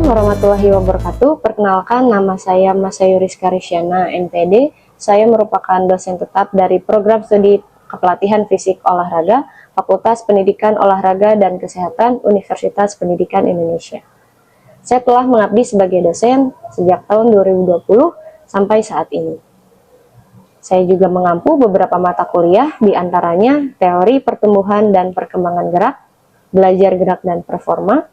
Assalamualaikum warahmatullahi wabarakatuh. Perkenalkan, nama saya Massayu Rizka Risyana, MPD. Saya merupakan dosen tetap dari Program Studi Kepelatihan Fisik Olahraga, Fakultas Pendidikan Olahraga dan Kesehatan, Universitas Pendidikan Indonesia. Saya telah mengabdi sebagai dosen sejak tahun 2020 sampai saat ini. Saya juga mengampu beberapa mata kuliah, diantaranya teori pertumbuhan dan perkembangan gerak, belajar gerak dan performa,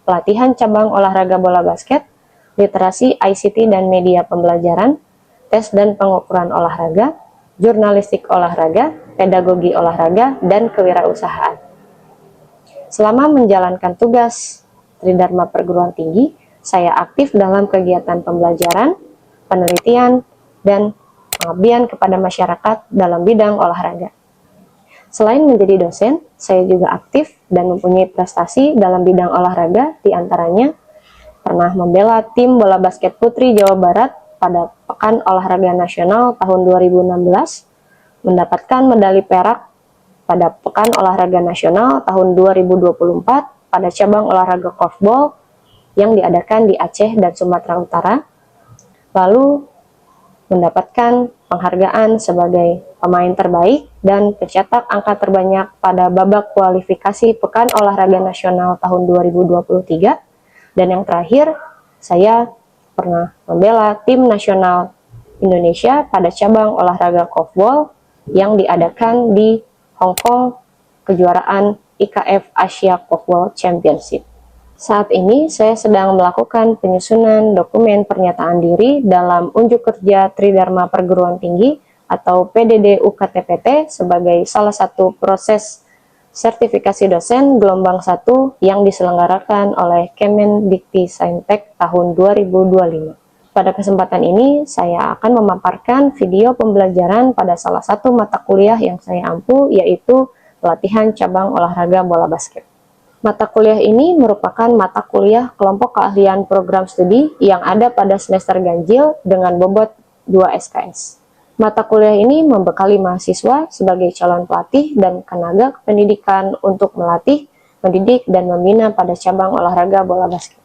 pelatihan cabang olahraga bola basket, literasi ICT dan media pembelajaran, tes dan pengukuran olahraga, jurnalistik olahraga, pedagogi olahraga, dan kewirausahaan. Selama menjalankan tugas Tridharma Perguruan Tinggi, saya aktif dalam kegiatan pembelajaran, penelitian, dan pengabdian kepada masyarakat dalam bidang olahraga. Selain menjadi dosen, saya juga aktif dan mempunyai prestasi dalam bidang olahraga, diantaranya pernah membela tim bola basket putri Jawa Barat pada Pekan Olahraga Nasional tahun 2016, mendapatkan medali perak pada Pekan Olahraga Nasional tahun 2024 pada cabang olahraga korfball yang diadakan di Aceh dan Sumatera Utara, lalu mendapatkan penghargaan sebagai pemain terbaik dan pencetak angka terbanyak pada babak kualifikasi Pekan Olahraga Nasional tahun 2023. Dan yang terakhir, saya pernah membela tim nasional Indonesia pada cabang olahraga korfball yang diadakan di Hong Kong, kejuaraan IKF Asia Korfball Championship. Saat ini saya sedang melakukan penyusunan dokumen pernyataan diri dalam unjuk kerja Tridharma Perguruan Tinggi atau PDD UKTPT sebagai salah satu proses sertifikasi dosen gelombang 1 yang diselenggarakan oleh Kemendikti-Saintek tahun 2025. Pada kesempatan ini saya akan memaparkan video pembelajaran pada salah satu mata kuliah yang saya ampu, yaitu pelatihan cabang olahraga bola basket. Mata kuliah ini merupakan mata kuliah kelompok keahlian program studi yang ada pada semester ganjil dengan bobot 2 SKS. Mata kuliah ini membekali mahasiswa sebagai calon pelatih dan tenaga pendidikan untuk melatih, mendidik, dan membina pada cabang olahraga bola basket.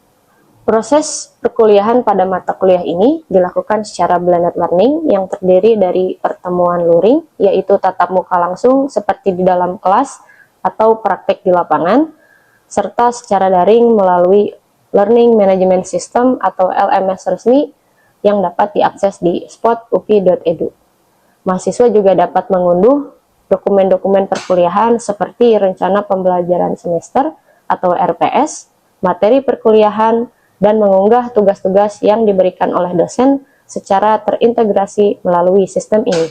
Proses perkuliahan pada mata kuliah ini dilakukan secara blended learning yang terdiri dari pertemuan luring, yaitu tatap muka langsung seperti di dalam kelas atau praktek di lapangan, serta secara daring melalui Learning Management System atau LMS resmi yang dapat diakses di spot.upi.edu. Mahasiswa juga dapat mengunduh dokumen-dokumen perkuliahan seperti rencana pembelajaran semester atau RPS, materi perkuliahan, dan mengunggah tugas-tugas yang diberikan oleh dosen secara terintegrasi melalui sistem ini.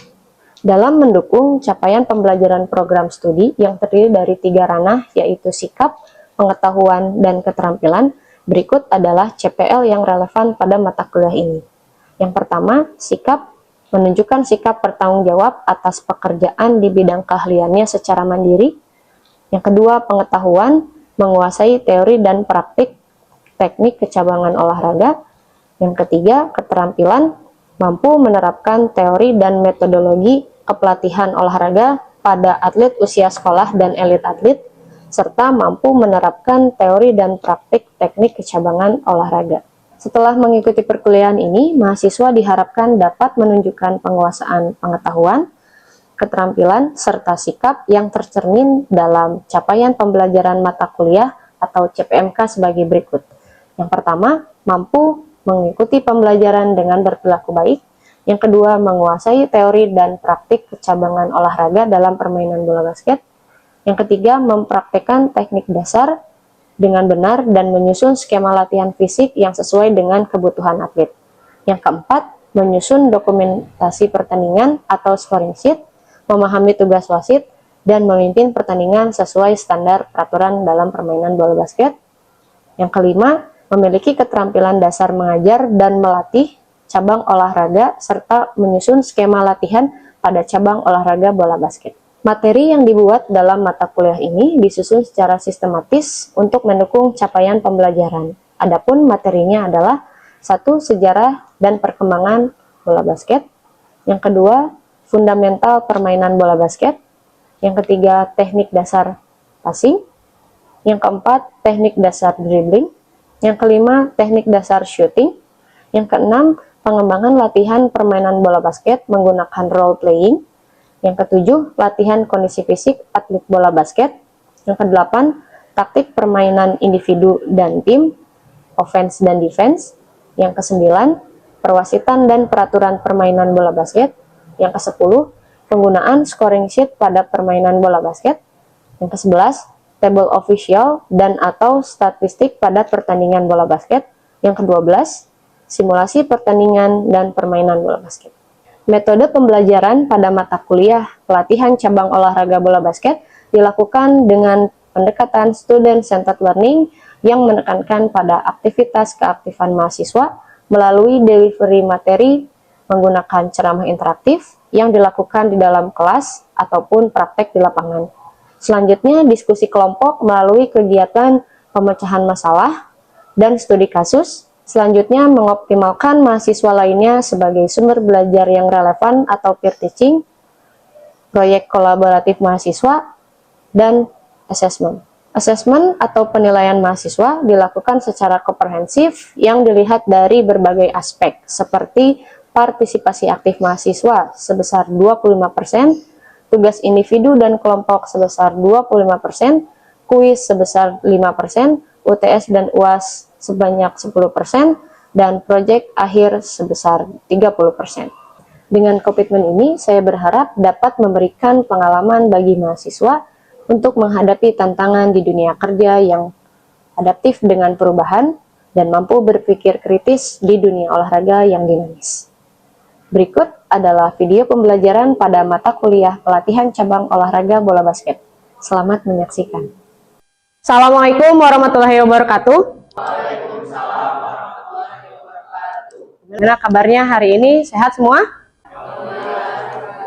Dalam mendukung capaian pembelajaran program studi yang terdiri dari 3 ranah, yaitu sikap, pengetahuan, dan keterampilan, berikut adalah CPL yang relevan pada mata kuliah ini. Yang pertama, sikap, menunjukkan sikap bertanggung jawab atas pekerjaan di bidang keahliannya secara mandiri. Yang kedua, pengetahuan, menguasai teori dan praktik teknik kecabangan olahraga. Yang ketiga, keterampilan, mampu menerapkan teori dan metodologi kepelatihan olahraga pada atlet usia sekolah dan elit atlet, serta mampu menerapkan teori dan praktik teknik kecabangan olahraga. Setelah mengikuti perkuliahan ini, mahasiswa diharapkan dapat menunjukkan penguasaan pengetahuan, keterampilan, serta sikap yang tercermin dalam capaian pembelajaran mata kuliah atau CPMK sebagai berikut. Yang pertama, mampu mengikuti pembelajaran dengan berperilaku baik. Yang kedua, menguasai teori dan praktik kecabangan olahraga dalam permainan bola basket. Yang ketiga, mempraktekkan teknik dasar dengan benar dan menyusun skema latihan fisik yang sesuai dengan kebutuhan atlet. Yang keempat, menyusun dokumentasi pertandingan atau scoring sheet, memahami tugas wasit, dan memimpin pertandingan sesuai standar peraturan dalam permainan bola basket. Yang kelima, memiliki keterampilan dasar mengajar dan melatih cabang olahraga serta menyusun skema latihan pada cabang olahraga bola basket. Materi yang dibuat dalam mata kuliah ini disusun secara sistematis untuk mendukung capaian pembelajaran. Adapun materinya adalah 1. Sejarah dan perkembangan bola basket. Yang kedua, fundamental permainan bola basket. Yang ketiga, teknik dasar passing. Yang keempat, teknik dasar dribbling. Yang kelima, teknik dasar shooting. Yang keenam, pengembangan latihan permainan bola basket menggunakan role playing. Yang ketujuh, latihan kondisi fisik atlet bola basket. Yang kedelapan, taktik permainan individu dan tim, offense dan defense. Yang kesembilan, perwasitan dan peraturan permainan bola basket. Yang kesepuluh, penggunaan scoring sheet pada permainan bola basket. Yang kesebelas, table official dan atau statistik pada pertandingan bola basket. Yang kedua belas, simulasi pertandingan dan permainan bola basket. Metode pembelajaran pada mata kuliah pelatihan cabang olahraga bola basket dilakukan dengan pendekatan student-centered learning yang menekankan pada aktivitas keaktifan mahasiswa melalui delivery materi menggunakan ceramah interaktif yang dilakukan di dalam kelas ataupun praktek di lapangan. Selanjutnya, diskusi kelompok melalui kegiatan pemecahan masalah dan studi kasus. Selanjutnya, mengoptimalkan mahasiswa lainnya sebagai sumber belajar yang relevan atau peer teaching, proyek kolaboratif mahasiswa, dan assessment. Assessment atau penilaian mahasiswa dilakukan secara komprehensif yang dilihat dari berbagai aspek, seperti partisipasi aktif mahasiswa sebesar 25%, tugas individu dan kelompok sebesar 25%, kuis sebesar 5%, UTS dan UAS sebanyak 10%, dan proyek akhir sebesar 30%. Dengan komitmen ini, saya berharap dapat memberikan pengalaman bagi mahasiswa untuk menghadapi tantangan di dunia kerja yang adaptif dengan perubahan dan mampu berpikir kritis di dunia olahraga yang dinamis. Berikut adalah video pembelajaran pada mata kuliah pelatihan cabang olahraga bola basket. Selamat menyaksikan. Assalamualaikum warahmatullahi wabarakatuh. Waalaikumsalam warahmatullahi wabarakatuh. Gimana kabarnya hari ini? Sehat semua?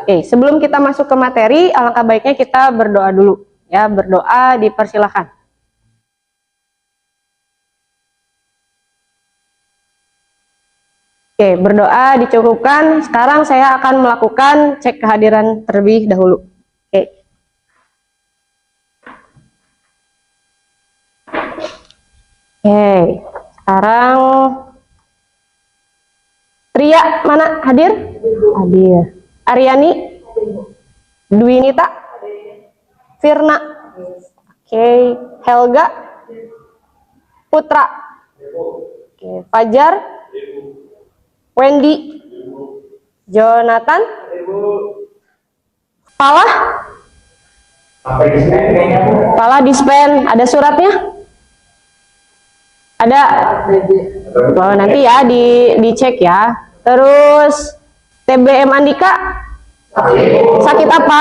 Oke, sebelum kita masuk ke materi, alangkah baiknya kita berdoa dulu. Ya, berdoa dipersilahkan. Oke, berdoa dicukupkan. Sekarang saya akan melakukan cek kehadiran terlebih dahulu. Oke. Oke, sekarang Ria mana hadir? Hadir. Aryani? Dwinita? Firna? Oke, Helga? Putra? Oke, Fajar? Wendy? Jonathan? Pala dispen. Ada suratnya? Ada. Oh, nanti ya dicek ya. Terus TBM Andika sakit apa?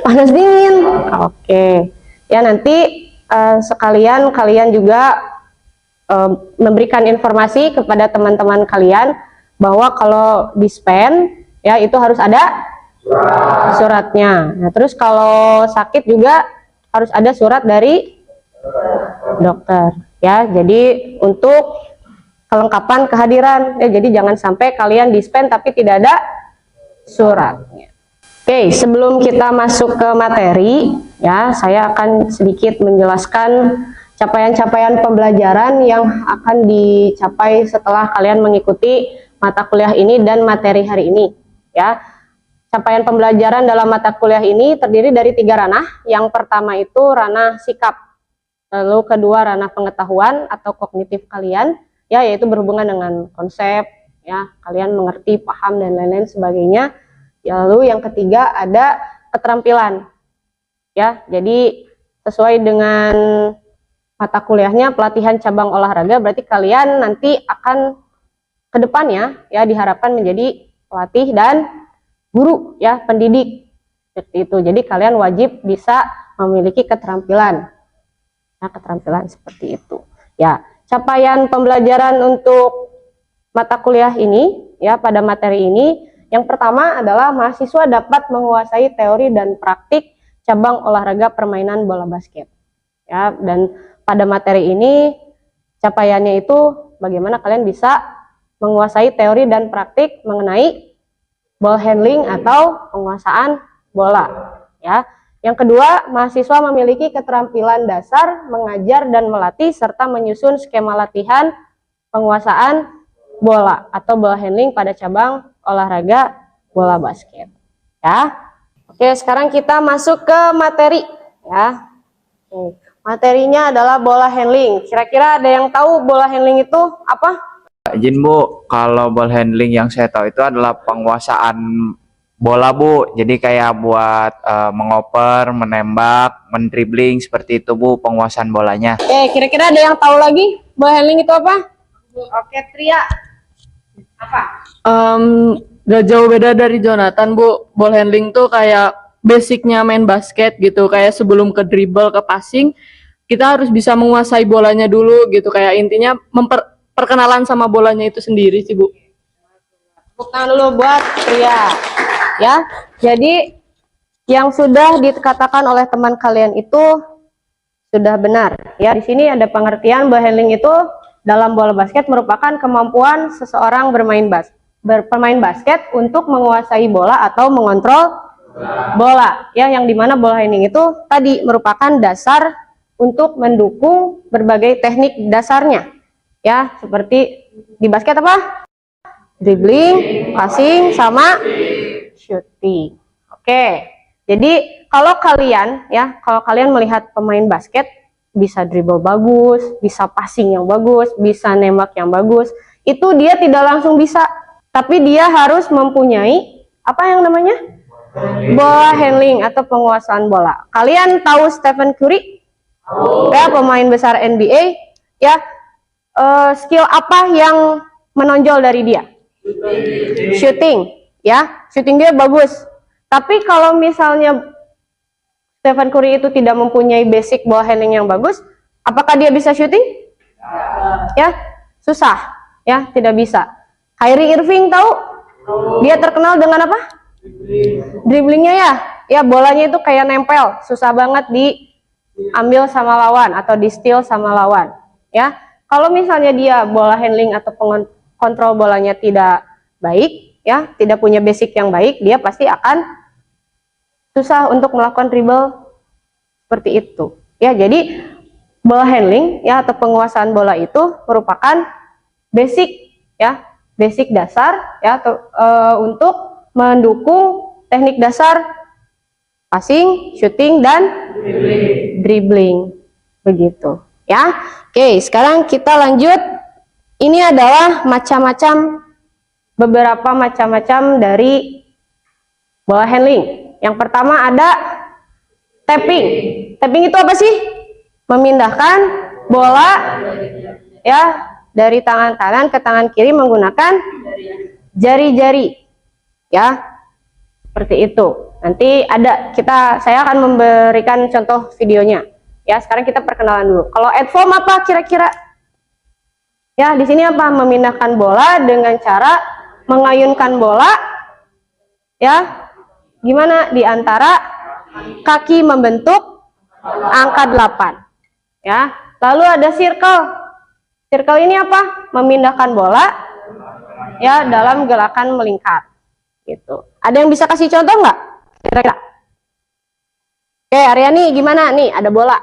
Panas dingin. Oke. Ya nanti sekalian kalian juga memberikan informasi kepada teman-teman kalian bahwa kalau dispen ya itu harus ada suratnya. Nah, terus kalau sakit juga harus ada surat dari dokter ya. Jadi untuk kelengkapan kehadiran ya, jadi jangan sampai kalian dispen tapi tidak ada suratnya. Oke, sebelum kita masuk ke materi ya, saya akan sedikit menjelaskan capaian-capaian pembelajaran yang akan dicapai setelah kalian mengikuti mata kuliah ini dan materi hari ini ya. Capaian pembelajaran dalam mata kuliah ini terdiri dari 3 ranah. Yang pertama itu ranah sikap, lalu kedua ranah pengetahuan atau kognitif kalian ya, yaitu berhubungan dengan konsep ya, kalian mengerti, paham dan lain-lain sebagainya. Lalu yang ketiga ada keterampilan ya. Jadi sesuai dengan mata kuliahnya pelatihan cabang olahraga, berarti kalian nanti akan kedepannya ya diharapkan menjadi pelatih dan guru ya, pendidik seperti itu. Jadi kalian wajib bisa memiliki keterampilan. Nah, keterampilan seperti itu. Ya, capaian pembelajaran untuk mata kuliah ini ya, pada materi ini, yang pertama adalah mahasiswa dapat menguasai teori dan praktik cabang olahraga permainan bola basket. Ya, dan pada materi ini capaiannya itu bagaimana kalian bisa menguasai teori dan praktik mengenai ball handling atau penguasaan bola. Ya, Yang kedua, mahasiswa memiliki keterampilan dasar mengajar dan melatih serta menyusun skema latihan penguasaan bola atau bola handling pada cabang olahraga bola basket. Ya. Oke, sekarang kita masuk ke materi ya. Materinya adalah bola handling. Kira-kira ada yang tahu bola handling itu apa? Izin Bu, kalau ball handling yang saya tahu itu adalah penguasaan bola Bu. Jadi kayak buat mengoper, menembak, mendribling seperti itu Bu, penguasaan bolanya. Oke, kira-kira ada yang tahu lagi bola handling itu apa? Oke, Tria. Apa? Gak jauh beda dari Jonathan Bu. Ball handling tuh kayak basicnya main basket gitu. Kayak sebelum ke dribble, ke passing, kita harus bisa menguasai bolanya dulu gitu. Kayak intinya perkenalan sama bolanya itu sendiri sih Bu. Tepuk tangan dulu buat Tria. Ya, jadi yang sudah dikatakan oleh teman kalian itu sudah benar. Ya, di sini ada pengertian bola handling itu dalam bola basket merupakan kemampuan seseorang bermain basket untuk menguasai bola atau mengontrol bola. Ya, yang dimana bola handling itu tadi merupakan dasar untuk mendukung berbagai teknik dasarnya. Ya, seperti di basket apa? Dribbling, passing, sama shooting. Oke. Jadi kalau kalian melihat pemain basket bisa dribble bagus, bisa passing yang bagus, bisa nembak yang bagus, itu dia tidak langsung bisa, tapi dia harus mempunyai apa yang namanya? Bola handling atau penguasaan bola. Kalian tahu Stephen Curry? Ya, pemain besar NBA, ya. Skill apa yang menonjol dari dia? Shooting, ya. Shooting dia bagus. Tapi kalau misalnya Stephen Curry itu tidak mempunyai basic bola handling yang bagus, apakah dia bisa shooting? Ya, susah, ya, tidak bisa. Kyrie Irving tahu? Dia terkenal dengan apa? Dribblingnya ya, bolanya itu kayak nempel, susah banget diambil sama lawan atau di steal sama lawan. Ya, kalau misalnya dia bola handling atau kontrol bolanya tidak baik, ya, tidak punya basic yang baik, dia pasti akan susah untuk melakukan dribble seperti itu. Ya, jadi bola handling ya atau penguasaan bola itu merupakan basic ya, basic dasar ya untuk mendukung teknik dasar passing, shooting dan dribbling. Begitu, ya. Oke, sekarang kita lanjut. Ini adalah beberapa macam-macam dari bola handling. Yang pertama ada tapping. Tapping itu apa sih? Memindahkan bola ya dari tangan kanan ke tangan kiri menggunakan jari-jari. Ya. Seperti itu. Nanti saya akan memberikan contoh videonya. Ya, sekarang kita perkenalan dulu. Kalau at form apa kira-kira? Ya, di sini apa? Memindahkan bola dengan cara mengayunkan bola ya. Gimana? Di antara kaki membentuk angka 8. Ya. Lalu ada circle. Circle ini apa? Memindahkan bola ya dalam gerakan melingkar. Gitu. Ada yang bisa kasih contoh nggak? Kira-kira. Oke, Aryani gimana? Nih, ada bola.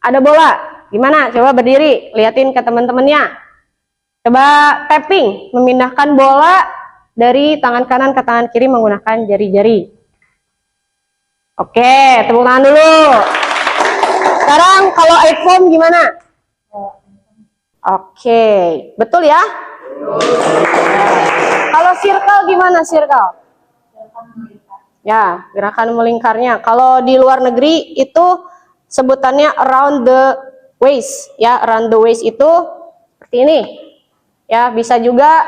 Ada bola. Gimana? Coba berdiri, liatin ke teman-temannya. Coba tapping, memindahkan bola dari tangan kanan ke tangan kiri menggunakan jari-jari. Oke, tepuk tangan dulu. Sekarang kalau eight form gimana? Oke, betul ya? Kalau circle gimana circle? Ya, gerakan melingkarnya. Kalau di luar negeri itu sebutannya around the waist. Ya, around the waist itu seperti ini. Ya, bisa juga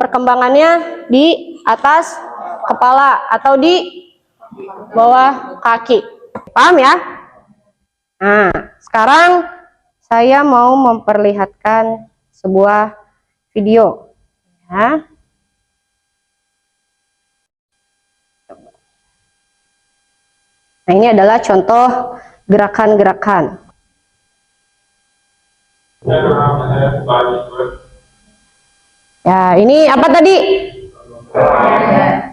perkembangannya di atas kepala atau di bawah kaki. Paham ya? Nah, sekarang saya mau memperlihatkan sebuah video. Ya. Nah, ini adalah contoh gerakan-gerakan. Ya, ini apa tadi?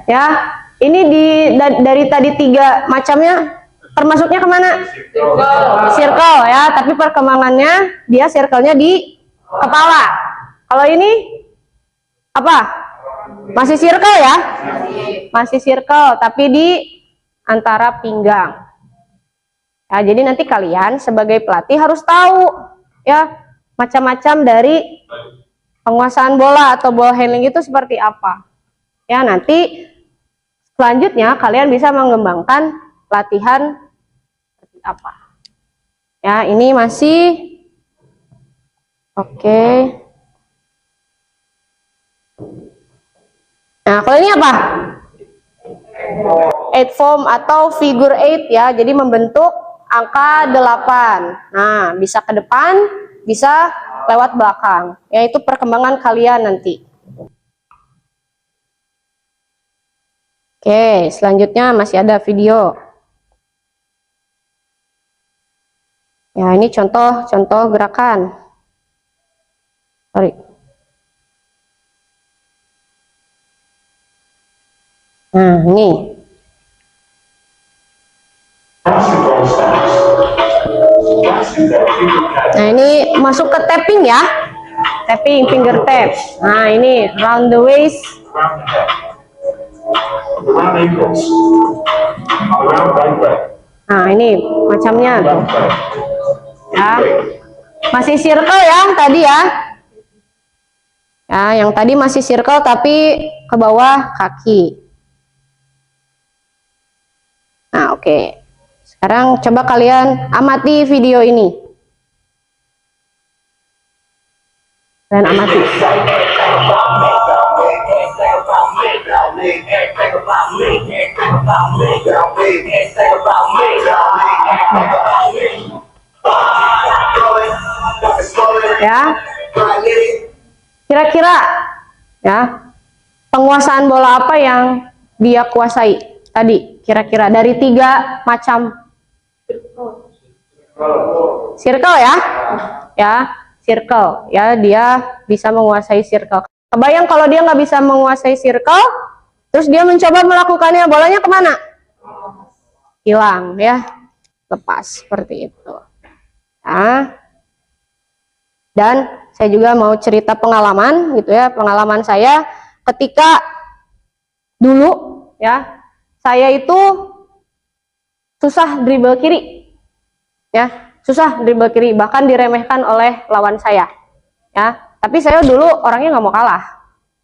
Ya, Ini dari tadi 3 macamnya termasuknya kemana? Circle ya, tapi perkembangannya dia circle-nya di kepala. Kalau ini apa? Masih circle ya? Masih circle, tapi di antara pinggang. Ya, jadi nanti kalian sebagai pelatih harus tahu ya macam-macam dari penguasaan bola atau ball handling itu seperti apa. Ya, nanti selanjutnya kalian bisa mengembangkan latihan seperti apa. Ya, ini masih oke. Nah, kalau ini apa? 8 form atau figure 8 ya. Jadi membentuk angka 8. Nah, bisa ke depan, bisa lewat belakang. Yaitu perkembangan kalian nanti. Oke, selanjutnya masih ada video. Ya, ini contoh gerakan. Sorry. Nah, ini. Nah, ini masuk ke tapping ya. Tapping, finger tap. Nah, ini round the waist. Nah, ini macamnya tuh. Ya. Masih circle ya tadi ya. Ya, yang tadi masih circle tapi ke bawah kaki. Nah, oke. Sekarang coba kalian amati video ini. Dan amati. Ya. Kira-kira ya, penguasaan bola apa yang dia kuasai tadi? Kira-kira dari 3 macam. Circle ya. Ya, circle. Ya, dia bisa menguasai circle. Kebayang kalau dia nggak bisa menguasai circle, terus dia mencoba melakukannya, bolanya kemana? Hilang ya, lepas seperti itu. Nah, dan saya juga mau cerita pengalaman gitu ya, pengalaman saya ketika dulu ya, saya itu susah dribble kiri, ya, susah dribble kiri, bahkan diremehkan oleh lawan saya, ya. Tapi saya dulu orangnya nggak mau kalah,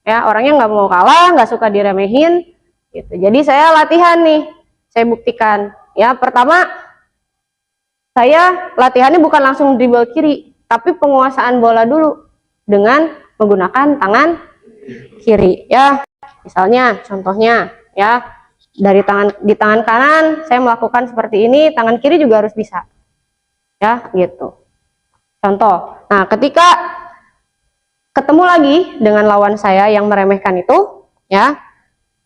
ya, orangnya nggak mau kalah, nggak suka diremehin, gitu. Jadi saya latihan nih, saya buktikan, ya. Pertama, saya latihannya bukan langsung dribble kiri, tapi penguasaan bola dulu dengan menggunakan tangan kiri, ya. Misalnya, contohnya, ya, di tangan kanan saya melakukan seperti ini, tangan kiri juga harus bisa, ya, gitu. Contoh. Nah, ketika ketemu lagi dengan lawan saya yang meremehkan itu, ya,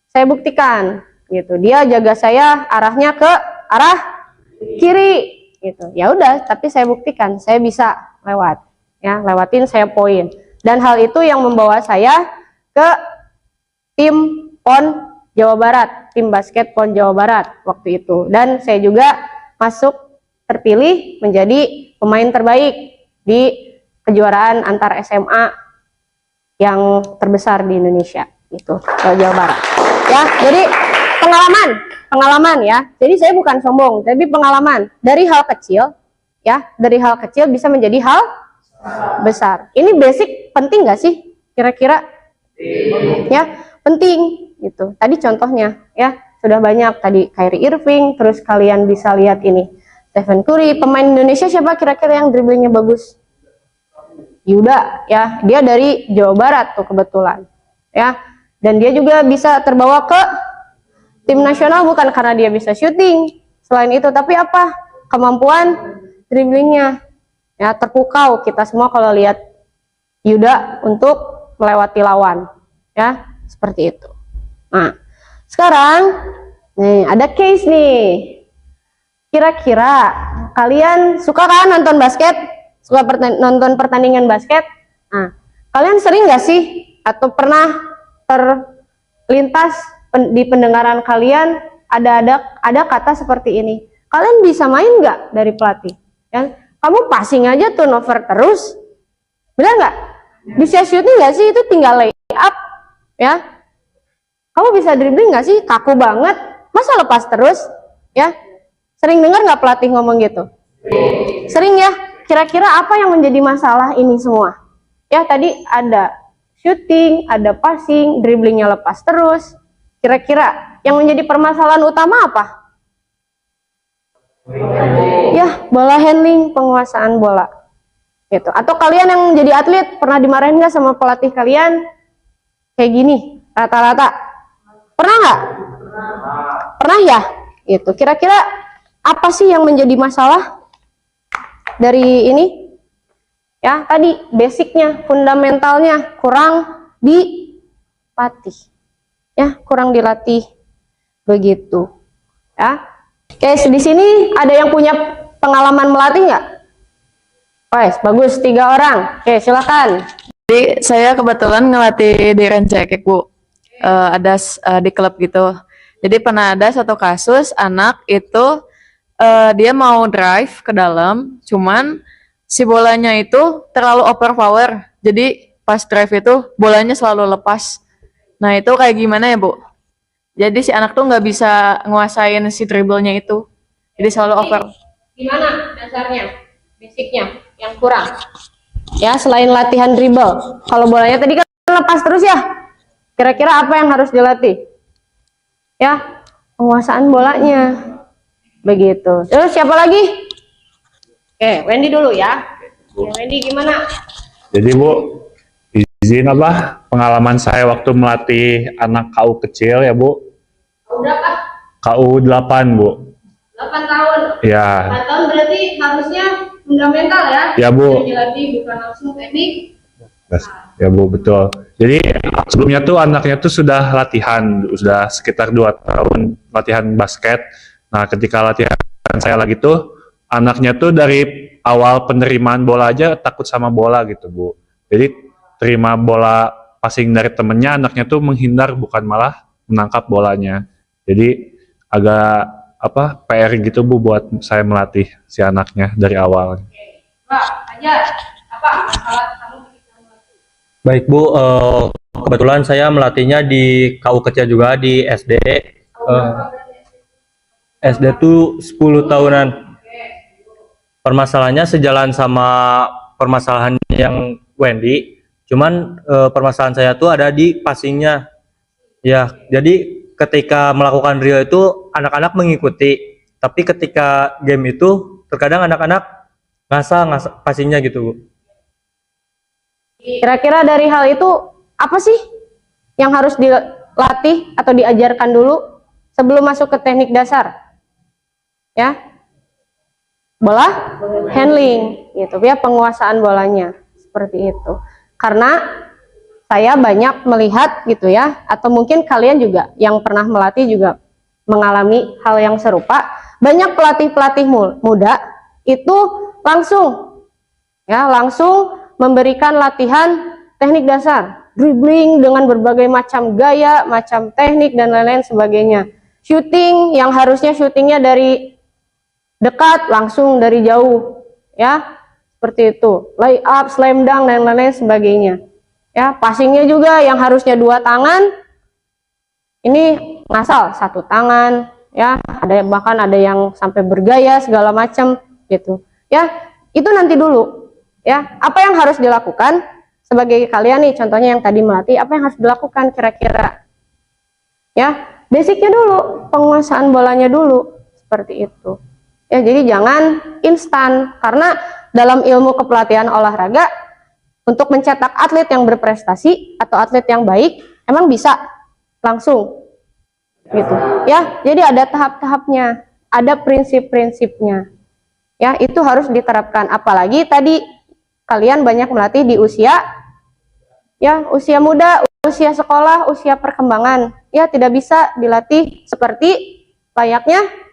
saya buktikan, gitu. Dia jaga saya arahnya ke arah kiri, gitu. Ya udah, tapi saya buktikan, saya bisa lewat, ya, lewatin saya poin. Dan hal itu yang membawa saya ke tim PON Jawa Barat, tim basket PON Jawa Barat waktu itu. Dan saya juga masuk terpilih menjadi pemain terbaik di kejuaraan antar SMA yang terbesar di Indonesia, itu Jawa Barat. Ya, jadi pengalaman ya. Jadi saya bukan sombong, tapi pengalaman dari hal kecil, ya, dari hal kecil bisa menjadi hal besar. Ini basic penting nggak sih? Kira-kira? Ya, penting. Gitu. Tadi contohnya, ya, sudah banyak tadi Kyrie Irving, terus kalian bisa lihat ini Stephen Curry, pemain Indonesia siapa kira-kira yang dribblingnya bagus? Yuda, ya, dia dari Jawa Barat tuh kebetulan, ya, dan dia juga bisa terbawa ke tim nasional bukan karena dia bisa syuting, selain itu, tapi apa? Kemampuan dribblingnya, ya, terpukau kita semua kalau lihat Yuda untuk melewati lawan, ya, seperti itu. Nah, sekarang nih ada case nih. Kira-kira kalian suka kan nonton basket? Suka nonton pertandingan basket? Nah, kalian sering nggak sih atau pernah terlintas di pendengaran kalian ada kata seperti ini. Kalian bisa main nggak dari pelatih? Ya, kamu passing aja turnover terus, benar nggak? Bisa shooting nggak sih? Itu tinggal lay up, ya. Kamu bisa dribbling nggak sih? Kaku banget, masa lepas terus? Ya, sering dengar nggak pelatih ngomong gitu? Sering ya. Kira-kira apa yang menjadi masalah ini semua? Ya, tadi ada shooting, ada passing, dribblingnya lepas terus. Kira-kira yang menjadi permasalahan utama apa? Ya, bola handling, penguasaan bola. Gitu. Atau kalian yang jadi atlet pernah dimarahin nggak sama pelatih kalian? Kayak gini, rata-rata. Pernah nggak? Pernah ya? Gitu. Kira-kira apa sih yang menjadi masalah dari ini? Ya, tadi basicnya, fundamentalnya kurang dilatih. Ya, kurang dilatih. Begitu. Ya. Oke, di sini ada yang punya pengalaman melatih nggak? Wes, bagus, 3 orang. Oke, silakan. Jadi saya kebetulan ngelatih di Rancakek, Bu. Ada di klub gitu. Jadi pernah ada satu kasus anak itu dia mau drive ke dalam, cuman si bolanya itu terlalu overpower. Jadi pas drive itu bolanya selalu lepas. Nah itu kayak gimana ya, Bu? Jadi si anak tuh nggak bisa nguasain si dribblenya itu. Jadi selalu over. Gimana dasarnya, basicnya yang kurang? Ya, selain latihan dribble. Kalau bolanya tadi kan lepas terus ya. Kira-kira apa yang harus dilatih? Ya, penguasaan bolanya. Begitu. Terus siapa lagi? Oke, Wendy dulu ya. Oke, Wendy gimana? Jadi Bu, izin pengalaman saya waktu melatih anak KU kecil ya Bu. KU berapa? KU 8 Bu. 8 tahun. Ya. 8 tahun berarti harusnya fundamental ya? Ya Bu. Yang dilatih bukan langsung teknik. Ya Bu, betul. Jadi sebelumnya tuh anaknya tuh sudah latihan, sudah sekitar 2 tahun latihan basket. Nah ketika latihan saya lagi tuh, anaknya tuh dari awal penerimaan bola aja takut sama bola gitu Bu. Jadi terima bola passing dari temennya, anaknya tuh menghindar bukan malah menangkap bolanya. Jadi agak PR gitu Bu buat saya melatih si anaknya dari awal. Pak, aja apa masalah kamu ketika melatih? Baik Bu, kebetulan saya melatihnya di KU kecil juga di SD. SD tuh 10 tahunan. Permasalahannya sejalan sama permasalahan yang Wendy, cuman permasalahan saya tuh ada di passingnya. Ya, jadi ketika melakukan drill itu anak-anak mengikuti, tapi ketika game itu terkadang anak-anak ngasal passingnya gitu Bu. Kira-kira dari hal itu apa sih yang harus dilatih atau diajarkan dulu sebelum masuk ke teknik dasar? Ya, bola handling gitu ya, penguasaan bolanya seperti itu. Karena saya banyak melihat gitu ya, atau mungkin kalian juga yang pernah melatih juga mengalami hal yang serupa. Banyak pelatih-pelatih muda itu langsung memberikan latihan teknik dasar, dribbling dengan berbagai macam gaya, macam teknik dan lain-lain sebagainya. Shooting yang harusnya shootingnya dari dekat langsung dari jauh, ya seperti itu. Lay up, slam dunk dan lain-lain sebagainya. Ya, passingnya juga yang harusnya 2 tangan, ini ngasal 1 tangan. Ya, bahkan ada yang sampai bergaya segala macam gitu. Ya, itu nanti dulu. Ya, apa yang harus dilakukan sebagai kalian nih, contohnya yang tadi melatih, apa yang harus dilakukan kira-kira? Ya, basicnya dulu, penguasaan bolanya dulu, seperti itu. Ya, jadi jangan instan, karena dalam ilmu kepelatihan olahraga untuk mencetak atlet yang berprestasi atau atlet yang baik emang bisa langsung gitu. Ya, jadi ada tahap-tahapnya, ada prinsip-prinsipnya. Ya, itu harus diterapkan. Apalagi tadi kalian banyak melatih di usia muda, usia sekolah, usia perkembangan. Ya, tidak bisa dilatih seperti layaknya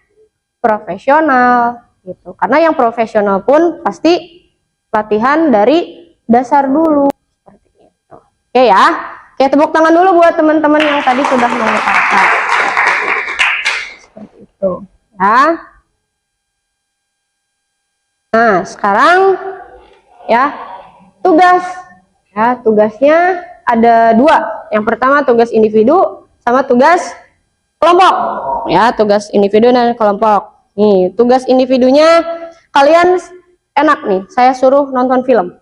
profesional gitu. Karena yang profesional pun pasti latihan dari dasar dulu seperti itu. Oke ya. Oke, tepuk tangan dulu buat teman-teman yang tadi sudah mengucapkan. Seperti itu. Ya. Nah, sekarang ya tugas. Ya, tugasnya ada dua. Yang pertama tugas individu sama tugas kelompok. Ya, tugas individu dan kelompok. Nih, tugas individunya kalian enak nih. Saya suruh nonton film.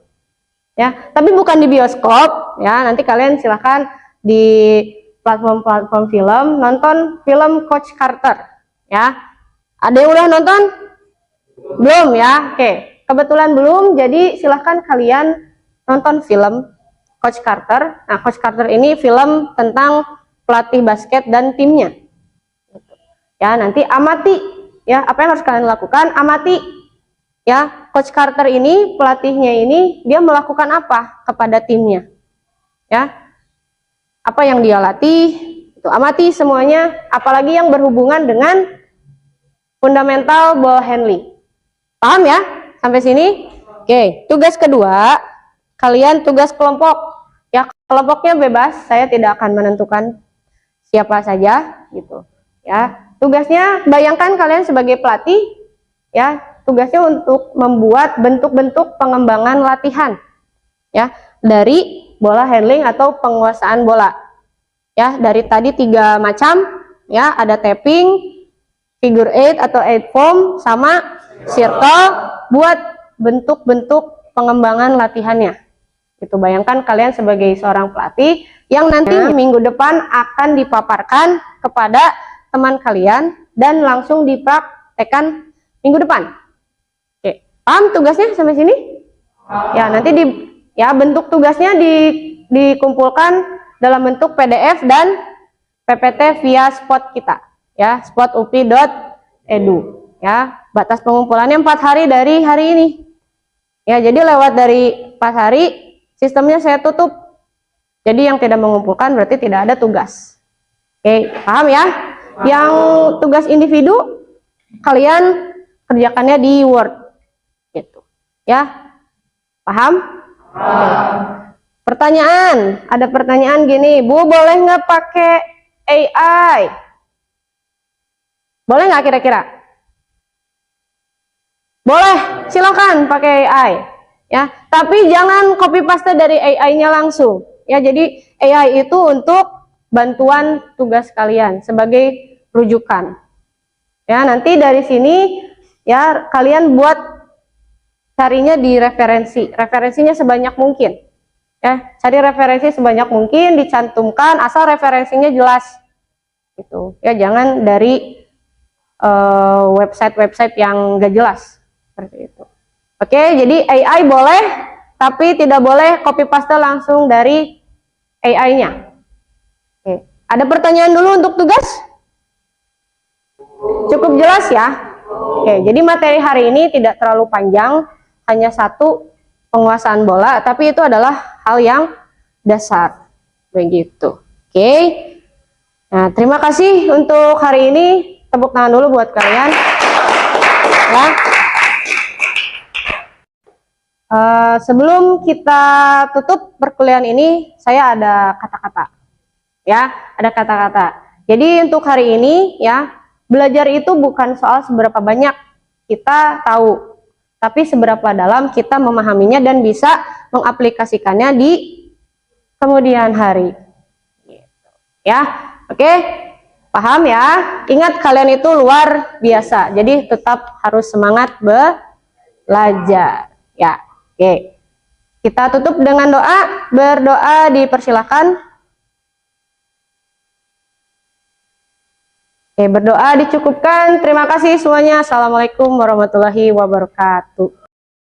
Ya, tapi bukan di bioskop. Ya, nanti kalian silahkan di platform-platform film nonton film Coach Carter. Ya, ada yang udah nonton? Belum ya? Oke, kebetulan belum. Jadi silahkan kalian nonton film Coach Carter. Nah, Coach Carter ini film tentang pelatih basket dan timnya. Ya, nanti amati. Ya, apa yang harus kalian lakukan? Amati. Ya, Coach Carter ini, pelatihnya ini, dia melakukan apa kepada timnya? Ya, apa yang dia latih? Itu amati semuanya. Apalagi yang berhubungan dengan fundamental ball handling. Paham ya? Sampai sini? Oke, tugas kedua, kalian tugas kelompok. Ya, kelompoknya bebas, saya tidak akan menentukan siapa saja gitu. Ya, tugasnya bayangkan kalian sebagai pelatih, ya, tugasnya untuk membuat bentuk-bentuk pengembangan latihan. Ya, dari bola handling atau penguasaan bola. Ya, dari tadi 3 macam, ya, ada tapping, figure eight atau eight form sama circle buat bentuk-bentuk pengembangan latihannya. Itu bayangkan kalian sebagai seorang pelatih yang nanti minggu depan akan dipaparkan kepada teman kalian dan langsung dipraktekkan minggu depan. Oke, paham tugasnya sampai sini? Ya, nanti bentuk tugasnya dikumpulkan dalam bentuk PDF dan PPT via spot kita. Ya, spotupi.edu. Ya, batas pengumpulannya 4 hari dari hari ini. Ya, jadi lewat dari 4 hari sistemnya saya tutup. Jadi yang tidak mengumpulkan berarti tidak ada tugas. Oke, paham ya? Yang tugas individu kalian kerjakannya di Word. Gitu. Ya. Paham? Oke. Pertanyaan, ada pertanyaan gini, Bu, boleh nggak pakai AI? Boleh nggak kira-kira? Boleh, silakan pakai AI. Ya, tapi jangan copy paste dari AI-nya langsung. Ya, jadi AI itu untuk bantuan tugas kalian sebagai rujukan. Ya, nanti dari sini ya kalian buat carinya di referensi. Referensinya sebanyak mungkin. Ya, cari referensi sebanyak mungkin, dicantumkan asal referensinya jelas. Gitu. Ya, jangan dari website-website yang gak jelas. Seperti itu. Oke, jadi AI boleh, tapi tidak boleh copy paste langsung dari AI-nya. Oke, ada pertanyaan dulu untuk tugas? Cukup jelas ya? Oke, jadi materi hari ini tidak terlalu panjang, hanya 1 penguasaan bola, tapi itu adalah hal yang dasar. Begitu. Oke. Nah, terima kasih untuk hari ini. Tepuk tangan dulu buat kalian. Ya. Sebelum kita tutup perkuliahan ini, saya ada kata-kata. Ya, ada kata-kata. Jadi untuk hari ini ya, belajar itu bukan soal seberapa banyak kita tahu, tapi seberapa dalam kita memahaminya dan bisa mengaplikasikannya di kemudian hari. Ya, oke, paham ya? Ingat kalian itu luar biasa, jadi tetap harus semangat belajar. Ya, oke. Kita tutup dengan doa. Berdoa dipersilakan. Oke, berdoa dicukupkan. Terima kasih semuanya. Assalamualaikum warahmatullahi wabarakatuh.